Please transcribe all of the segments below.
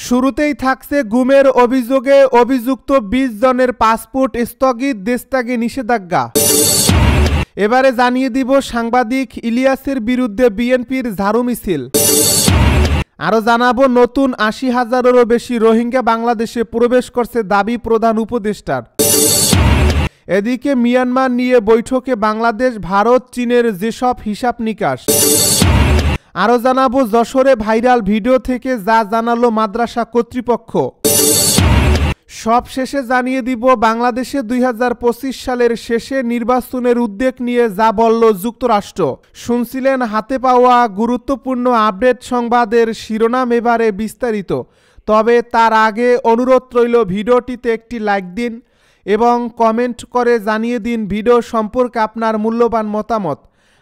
শুরুতেই থাকছে গুমের অভিযোগে অভিযুক্ত ২০ জনের পাসপোর্ট স্থগিত, দেশত্যাগে নিষেধাজ্ঞা। এবারে জানিয়ে দিব সাংবাদিক ইলিয়াসের বিরুদ্ধে বিএনপির ঝাড়ু মিছিল। আরও জানাবো নতুন ৮০,০০০-এরও বেশি রোহিঙ্গা বাংলাদেশে প্রবেশ করছে দাবি প্রধান উপদেষ্টার। এদিকে মিয়ানমার নিয়ে বৈঠকে বাংলাদেশ, ভারত, চীনের যেসব হিসাব নিকাশ। আরও জানাবো যশোরে ভাইরাল ভিডিও থেকে যা জানালো মাদ্রাসা কর্তৃপক্ষ। সব শেষে জানিয়ে দিব বাংলাদেশে ২০২৫ সালের শেষে নির্বাচনের উদ্যোগ নিয়ে যা বলল যুক্তরাষ্ট্র। শুনছিলেন হাতে পাওয়া গুরুত্বপূর্ণ আপডেট সংবাদের শিরোনাম, এবারে বিস্তারিত। তবে তার আগে অনুরোধ রইল ভিডিওটিতে একটি লাইক দিন এবং কমেন্ট করে জানিয়ে দিন ভিডিও সম্পর্কে আপনার মূল্যবান মতামত।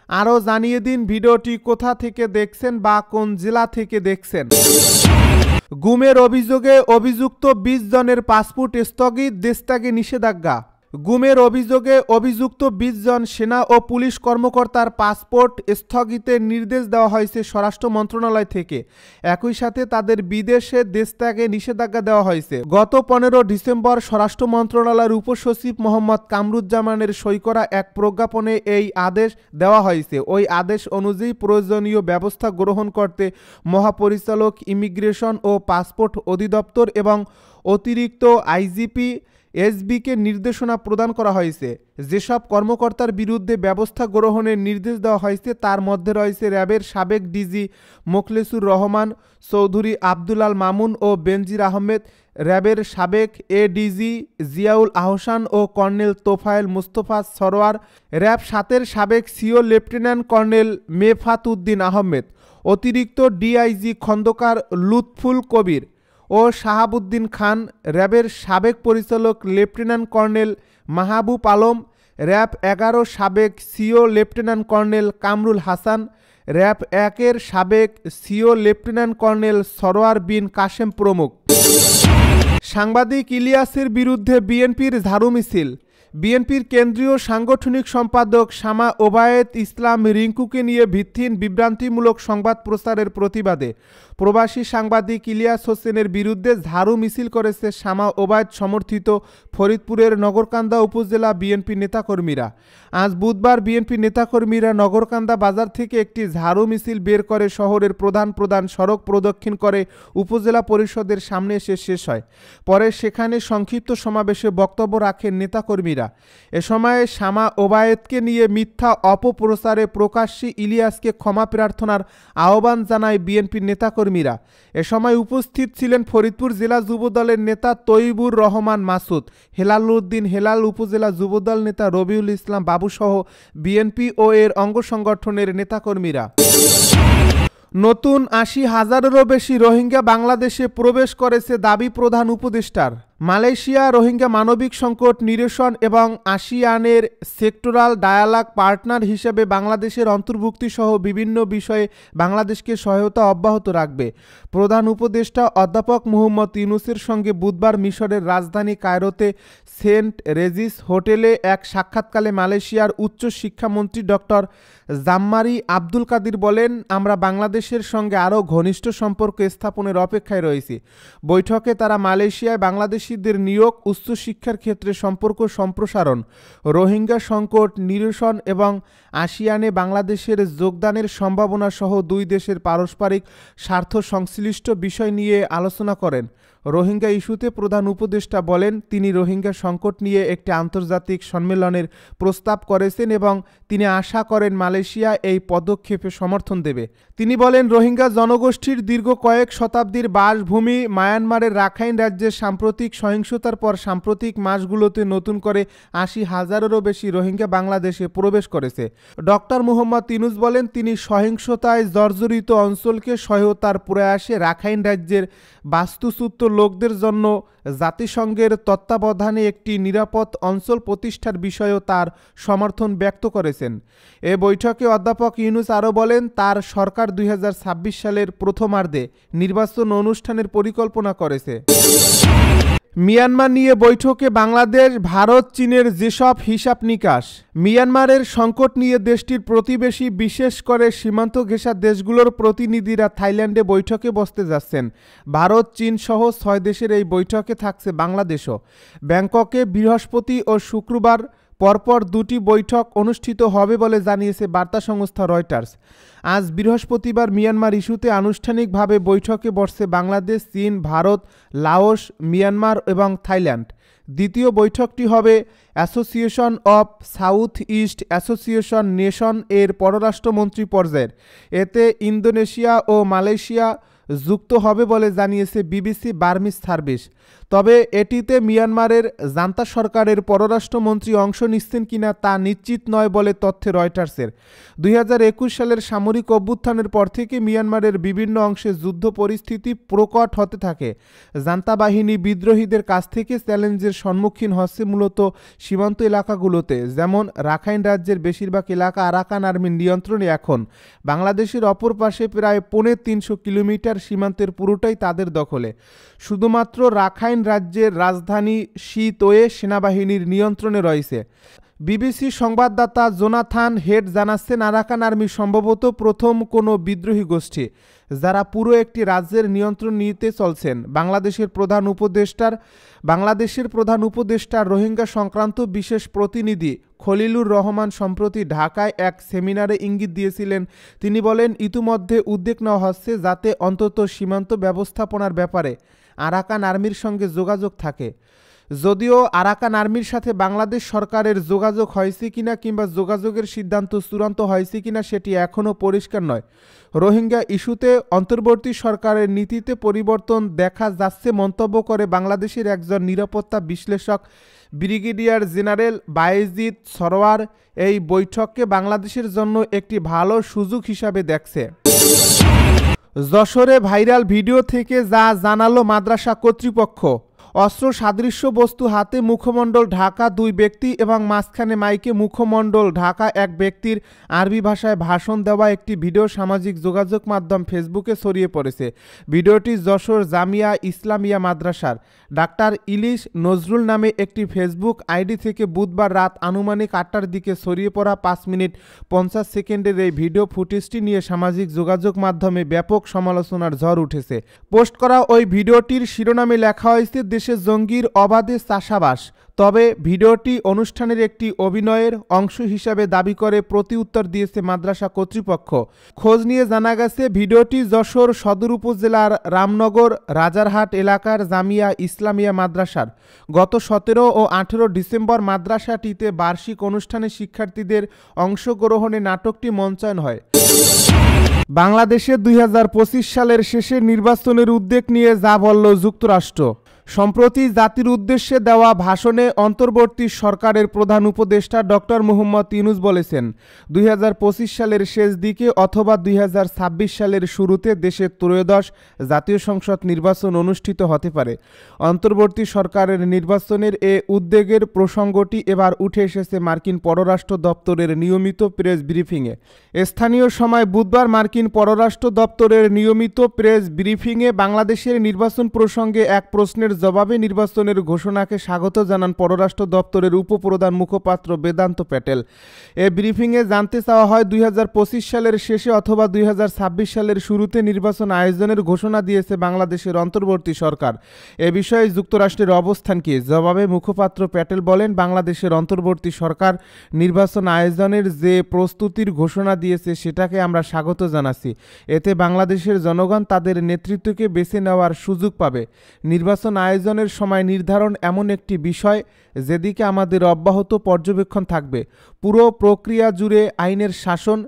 আরও জানিয়ে দিন ভিডিওটি কোথা থেকে দেখছেন বা কোন জেলা থেকে দেখছেন। গুমের অভিযোগে অভিযুক্ত ২০ জনের পাসপোর্ট স্থগিত, দেশত্যাগে নিষেধাজ্ঞা। গুমের অভিযোগে অভিযুক্ত ২০ জন সেনা ও পুলিশ কর্মকর্তার পাসপোর্ট স্থগিতের নির্দেশ দেওয়া হয়েছে স্বরাষ্ট্র মন্ত্রণালয় থেকে। একই সাথে তাদের বিদেশে দেশত্যাগে নিষেধাজ্ঞা দেওয়া হয়েছে। গত ১৫ ডিসেম্বর স্বরাষ্ট্র মন্ত্রণালয়ের উপসচিব মোহাম্মদ কামরুজ্জামানের সই করা এক প্রজ্ঞাপনে এই আদেশ দেওয়া হয়েছে। ওই আদেশ অনুযায়ী প্রয়োজনীয় ব্যবস্থা গ্রহণ করতে মহাপরিচালক, ইমিগ্রেশন ও পাসপোর্ট অধিদপ্তর এবং অতিরিক্ত আইজিপি এসবিকে নির্দেশনা প্রদান করা হয়েছে। যেসব কর্মকর্তার বিরুদ্ধে ব্যবস্থা গ্রহণের নির্দেশ দেওয়া হয়েছে তার মধ্যে রয়েছে র্যাবের সাবেক ডিজি মোখলেসুর রহমান চৌধুরী, আব্দুল আল মামুন ও বেনজির আহমেদ, র্যাবের সাবেক এডিজি জিয়াউল আহসান ও কর্নেল তোফায়েল মুস্তফা সরোয়ার, র্যাব ৭-এর সাবেক CO lieutenant colonel Mefat Uddin Ahmed, অতিরিক্ত ডিআইজি খন্দকার লুৎফুল কবির ও শাহাবুদ্দিন খান, র্যাবের সাবেক পরিচালক lieutenant colonel Mahbub Alam, RAB ১১ সাবেক CO lieutenant colonel Kamrul Hasan, RAB ১-এর সাবেক CO lieutenant colonel Sarwar Bin Kashem প্রমুখ। সাংবাদিক ইলিয়াসের বিরুদ্ধে বিএনপির ঝাড়ু মিছিল। বিএনপির কেন্দ্রীয় সাংগঠনিক সম্পাদক শামা ওবায়েদ ইসলাম রিংকুকে নিয়ে ভিত্তিহীন বিভ্রান্তিমূলক সংবাদ প্রচারের প্রতিবাদে প্রবাসী সাংবাদিক ইলিয়াস হোসেনের বিরুদ্ধে ঝাড়ু মিছিল করেছে শামা ওবায়েদ সমর্থিত ফরিদপুরের নগরকান্দা উপজেলা বিএনপি নেতাকর্মীরা। আজ বুধবার বিএনপি নেতাকর্মীরা নগরকান্দা বাজার থেকে একটি ঝাড়ু মিছিল বের করে শহরের প্রধান সড়ক প্রদক্ষিণ করে উপজেলা পরিষদের সামনে এসে শেষ হয়। পরে সেখানে সংক্ষিপ্ত সমাবেশে বক্তব্য রাখেন নেতাকর্মীরা। এ সময় শামা ওবায়েদকে নিয়ে মিথ্যা অপপ্রচারে প্রকাশ্যে ইলিয়াসকে ক্ষমা প্রার্থনার আহ্বান জানায় বিএনপির নেতাকর্মীরা। এ সময় উপস্থিত ছিলেন ফরিদপুর জেলা যুবদলের নেতা তৈবুর রহমান মাসুদ, হেলাল উদ্দিন হেলাল, উপজেলা যুবদল নেতা রবিউল ইসলাম বাবুসহ বিএনপি ও এর অঙ্গ সংগঠনের নেতাকর্মীরা। নতুন ৮০,০০০-এরও বেশি রোহিঙ্গা বাংলাদেশে প্রবেশ করেছে দাবি প্রধান উপদেষ্টার। মালয়েশিয়া রোহিঙ্গা মানবিক সংকট নিরসন এবং আসিয়ানের সেক্টরাল ডায়ালগ পার্টনার হিসেবে বাংলাদেশের অন্তর্ভুক্তি সহ বিভিন্ন বিষয়ে বাংলাদেশকে সহায়তা অব্যাহত রাখবে। প্রধান উপদেষ্টা অধ্যাপক মুহাম্মদ ইউনূসের সঙ্গে বুধবার মিশরের রাজধানী কায়রোতে সেন্ট রেজিস হোটেলে এক সাক্ষাৎকালে মালয়েশিয়ার উচ্চ শিক্ষামন্ত্রী ডক্টর জাম্মারি আব্দুল কাদির বলেন, আমরা বাংলাদেশের সঙ্গে আরও ঘনিষ্ঠ সম্পর্ক স্থাপনের অপেক্ষায় রয়েছি। বৈঠকে তারা মালয়েশিয়ায় বাংলাদেশিদের নিয়োগ, উচ্চশিক্ষার ক্ষেত্রে সম্পর্ক সম্প্রসারণ, রোহিঙ্গা সংকট নিরসন এবং আসিয়ানে বাংলাদেশের যোগদানের সম্ভাবনা সহ দুই দেশের পারস্পরিক স্বার্থ সংশ্লিষ্ট বিষয় নিয়ে আলোচনা করেন। রোহিঙ্গা ইস্যুতে প্রধান উপদেষ্টা বলেন, তিনি রোহিঙ্গা সংকট নিয়ে একটি আন্তর্জাতিক সম্মেলনের প্রস্তাব করেছেন এবং তিনি আশা করেন মালয়েশিয়া এই পদক্ষেপে সমর্থন দেবে। তিনি বলেন, রোহিঙ্গা জনগোষ্ঠীর দীর্ঘ কয়েক শতাব্দীর বাসভূমি মায়ানমারের রাখাইন রাজ্যের সাম্প্রতিক সহিংসতার পর সাম্প্রতিক মাসগুলোতে নতুন করে ৮০,০০০-এরও বেশি রোহিঙ্গা বাংলাদেশে প্রবেশ করেছে। ডক্টর মুহাম্মদ ইউনূস বলেন, তিনি সহিংসতায় জর্জরিত অঞ্চলকে সহায়তার প্রয়াসে রাখাইন রাজ্যের বাস্তুচ্যুত লোকদের জন্য জাতিসংঘের তত্ত্বাবধানে একটি নিরাপদ অঞ্চল প্রতিষ্ঠার বিষয়েও তার সমর্থন ব্যক্ত করেছেন। এ বৈঠকে অধ্যাপক ইউনূস আরও বলেন, তার সরকার ২০২৬ সালের প্রথমার্ধে নির্বাচন অনুষ্ঠানের পরিকল্পনা করেছে। মিয়ানমার নিয়ে বৈঠকে বাংলাদেশ, ভারত, চীনের যেসব হিসাব নিকাশ। মিয়ানমারের সংকট নিয়ে দেশটির প্রতিবেশী, বিশেষ করে সীমান্ত ঘেঁষা দেশগুলোর প্রতিনিধিরা থাইল্যান্ডে বৈঠকে বসতে যাচ্ছেন। ভারত, চীন সহ 6 দেশের এই বৈঠকে থাকছে বাংলাদেশও। ব্যাংককে বৃহস্পতি ও শুক্রবার পরপর 2টি বৈঠক অনুষ্ঠিত হবে বলে জানিয়েছে বার্তা সংস্থা রয়টার্স। আজ বৃহস্পতিবার মিয়ানমার ইস্যুতে আনুষ্ঠানিকভাবে বৈঠকে বসছে বাংলাদেশ, চীন, ভারত, লাওস, মিয়ানমার এবং থাইল্যান্ড। দ্বিতীয় বৈঠকটি হবে association of south east association nation এর পররাষ্ট্রমন্ত্রী পর্যায়ের। এতে ইন্দোনেশিয়া ও মালয়েশিয়া যুক্ত হবে বলে জানিয়েছে বিবিসি বার্মিজ সার্ভিস। তবে এটিতে মিয়ানমারের জান্তা সরকারের পররাষ্ট্রমন্ত্রী অংশ নিচ্ছেন কিনা তা নিশ্চিত নয় বলে তথ্য রয়টার্সের। 2021 সালের সামরিক অভ্যুত্থানের পর থেকে মিয়ানমারের বিভিন্ন অংশে যুদ্ধ পরিস্থিতি প্রকট হতে থাকে। জান্তা বাহিনী বিদ্রোহীদের কাছ থেকে চ্যালেঞ্জের সম্মুখীন হচ্ছে মূলত সীমান্ত এলাকাগুলোতে, যেমন রাখাইন রাজ্যের বেশিরভাগ এলাকা আরাকান আর্মির নিয়ন্ত্রণে। এখন বাংলাদেশের অপর পাশে প্রায় 350 কিলোমিটার সীমান্তের পুরোটাই তাদের দখলে। শুধুমাত্র রাখাইন রাজ্যের রাজধানী শিতোয়ে সেনাবাহিনীর নিয়ন্ত্রণে রয়েছে। বিবিসি সংবাদদাতা জোনাথান হেড জানাচ্ছেন, আরাকান আর্মি সম্ভবত প্রথম কোনো বিদ্রোহী গোষ্ঠী যারা পুরো একটি রাজ্যের নিয়ন্ত্রণ নিতে চলছেন। বাংলাদেশের প্রধান উপদেষ্টার রোহিঙ্গা সংক্রান্ত বিশেষ প্রতিনিধি খলিলুর রহমান সম্প্রতি ঢাকায় এক সেমিনারে ইঙ্গিত দিয়েছিলেন। তিনি বলেন, ইতিমধ্যে উদ্যোগ নেওয়া হচ্ছে যাতে অন্তত সীমান্ত ব্যবস্থাপনার ব্যাপারে আরাকান আর্মির সঙ্গে যোগাযোগ থাকে। যদিও আরাকান আর্মির সাথে বাংলাদেশ সরকারের যোগাযোগ হয়েছে কিনা কিংবা যোগাযোগের সিদ্ধান্ত চূড়ান্ত হয়েছে কিনা সেটি এখনও পরিষ্কার নয়। রোহিঙ্গা ইস্যুতে অন্তর্বর্তী সরকারের নীতিতে পরিবর্তন দেখা যাচ্ছে মন্তব্য করে বাংলাদেশের একজন নিরাপত্তা বিশ্লেষক ব্রিগেডিয়ার জেনারেল বায়েজিদ সরওয়ার এই বৈঠককে বাংলাদেশের জন্য একটি ভালো সুযোগ হিসাবে দেখছে। যশোরে ভাইরাল ভিডিও থেকে যা জানালো মাদ্রাসা কর্তৃপক্ষ। অস্ত্র সাদৃশ্য বস্তু হাতে মুখমণ্ডল ঢাকা 2 ব্যক্তি এবং মাঝখানে মাইকে মুখমণ্ডল ঢাকা এক ব্যক্তির আরবি ভাষায় ভাষণ দেওয়া একটি ভিডিও সামাজিক যোগাযোগ মাধ্যম ফেসবুকে ছড়িয়ে পড়েছে। ভিডিওটি যশোর জামিয়া ইসলামিয়া মাদ্রাসার ডাক্তার ইলিশ নজরুল নামে একটি ফেসবুক আইডি থেকে বুধবার রাত আনুমানিক 8টার দিকে ছড়িয়ে পড়া 5 মিনিট 50 সেকেন্ডের এই ভিডিও ফুটেজটি নিয়ে সামাজিক যোগাযোগ মাধ্যমে ব্যাপক সমালোচনার ঝড় উঠেছে। পোস্ট করা ওই ভিডিওটির শিরোনামে লেখা হয়েছে, দেশে জঙ্গির অবাধে চাষাবাস। তবে ভিডিওটি অনুষ্ঠানের একটি অভিনয়ের অংশ হিসাবে দাবি করে প্রতি উত্তর দিয়েছে মাদ্রাসা কর্তৃপক্ষ। খোঁজ নিয়ে জানা গেছে, ভিডিওটি যশোর সদর উপজেলার রামনগর রাজারহাট এলাকার জামিয়া ইসলামিয়া মাদ্রাসার। গত 17 ও 18 ডিসেম্বর মাদ্রাসাটিতে বার্ষিক অনুষ্ঠানে শিক্ষার্থীদের অংশগ্রহণে নাটকটি মঞ্চায়ন হয়। বাংলাদেশে 2025 সালের শেষে নির্বাচনের উদ্যোগ নিয়ে যা বলল যুক্তরাষ্ট্র। সম্প্রতি জাতির উদ্দেশ্যে দেওয়া ভাষণে অন্তর্বর্তী সরকারের প্রধান উপদেষ্টা ডক্টর মোহাম্মদ ইউনূস বলেছেন, 2025 সালের শেষ দিকে অথবা 2026 সালের শুরুতে দেশের ত্রয়োদশ জাতীয় সংসদ নির্বাচন অনুষ্ঠিত হতে পারে। অন্তর্বর্তী সরকারের নির্বাচনের এ উদ্যোগের প্রসঙ্গটি এবার উঠে এসেছে মার্কিন পররাষ্ট্র দপ্তরের নিয়মিত প্রেস ব্রিফিংয়ে। স্থানীয় সময় বুধবার মার্কিন পররাষ্ট্র দপ্তরের নিয়মিত প্রেস ব্রিফিংয়ে বাংলাদেশের নির্বাচন প্রসঙ্গে এক প্রশ্নের জবাবে নির্বাচনের ঘোষণাকে স্বাগত জানান পররাষ্ট্র দপ্তরের উপপ্রধান মুখপাত্র বেদান্ত প্যাটেল। এ ব্রিফিংয়ে জানতে চাওয়া হয়, 2025 সালের শেষে অথবা 2026 সালের শুরুতে নির্বাচন আয়োজনের ঘোষণা দিয়েছে বাংলাদেশের অন্তর্বর্তী সরকার। এ বিষয়ে যুক্তরাষ্ট্রের অবস্থান কি? জবাবে মুখপাত্র প্যাটেল বলেন, বাংলাদেশের অন্তর্বর্তী সরকার নির্বাচন আয়োজনের যে প্রস্তুতির ঘোষণা দিয়েছে সেটাকে আমরা স্বাগত জানাচ্ছি। এতে বাংলাদেশের জনগণ তাদের নেতৃত্বকে বেছে নেওয়ার সুযোগ পাবে। নির্বাচন আয়োজনের সময় নির্ধারণ এমন একটি বিষয় যেদিকে আমাদের অব্যাহত পর্যবেক্ষণ থাকবে। পুরো প্রক্রিয়া জুড়ে আইনের শাসন,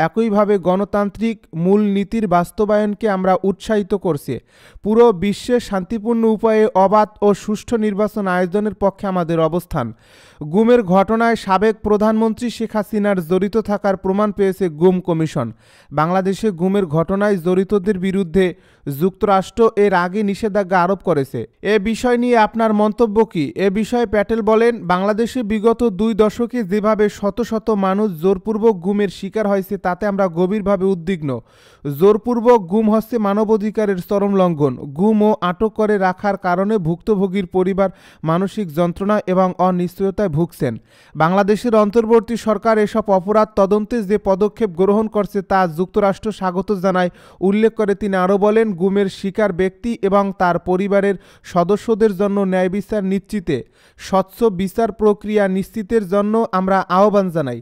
একইভাবে গণতান্ত্রিক মূল নীতির বাস্তবায়নকে আমরা উৎসাহিত করছি। পুরো বিশ্বে শান্তিপূর্ণ উপায়ে অবাধ ও সুষ্ঠু নির্বাচন আয়োজনের পক্ষে আমাদের অবস্থান। গুমের ঘটনায় সাবেক প্রধানমন্ত্রী শেখ হাসিনার জড়িত থাকার প্রমাণ পেয়েছে গুম কমিশন। বাংলাদেশে গুমের ঘটনায় জড়িতদের বিরুদ্ধে যুক্তরাষ্ট্র এর আগে নিষেধাজ্ঞা আরোপ করেছে। এ বিষয় নিয়ে আপনার মন্তব্য কি? এ বিষয়ে প্যাটেল বলেন, বাংলাদেশে বিগত 2 দশকে যেভাবে শত শত মানুষ জোরপূর্বক গুমের শিকার হয়েছে তাতে আমরা গভীরভাবে উদ্বিগ্ন। জোরপূর্বক গুম হচ্ছে মানবাধিকারের চরম লঙ্ঘন। গুম ও আটক করে রাখার কারণে ভুক্তভোগীর পরিবার মানসিক যন্ত্রণা এবং অনিশ্চয়তায় ভুগছেন। বাংলাদেশের অন্তর্বর্তী সরকার এসব অপরাধ তদন্তে যে পদক্ষেপ গ্রহণ করছে তা যুক্তরাষ্ট্র স্বাগত জানায় উল্লেখ করে তিনি আরও বলেন, গুমের শিকার ব্যক্তি এবং তার পরিবারের সদস্যদের জন্য ন্যায় বিচার নিশ্চিতে স্বচ্ছ বিচার প্রক্রিয়া নিশ্চিতের জন্য আমরা আহ্বান জানাই।